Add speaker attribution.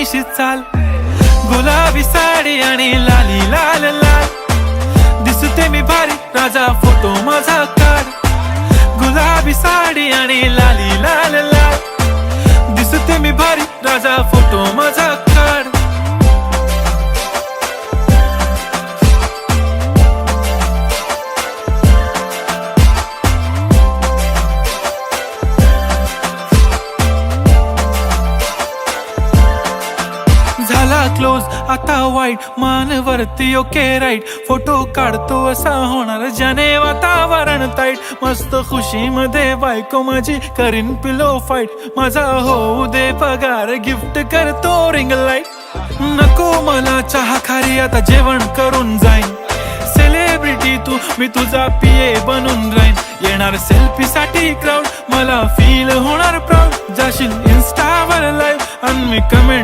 Speaker 1: मिशी चाल, गुलाबी साडी आणि लाली लाल लाल, दिसते मी भारी राजा फोटो माझा काढ, गुलाबी साडी आणि लाली लाल लाल, दिसते मी भारी राजा फोटो माझा काढ. झाला क्लोज आता वाईट, मान वरती ओके राईट, फोटो काढतो असा होणार ज्याने वातावरण ताईट, मस्त खुशी मध्ये बायको माझी करीन पिलो फाईट, माझा होऊ दे पगार गिफ्ट करतो रिंग लाईट, नको मला चहा खारी आता जेवण करून जाईन, सेलिब्रिटी तू मी तुझा पिये बनून राहीन, येणार सेल्फी साठी क्राऊड मला फील होणार प्राऊड, जाशील इन्स्टावर लाईव्ह आणि मी कमेंट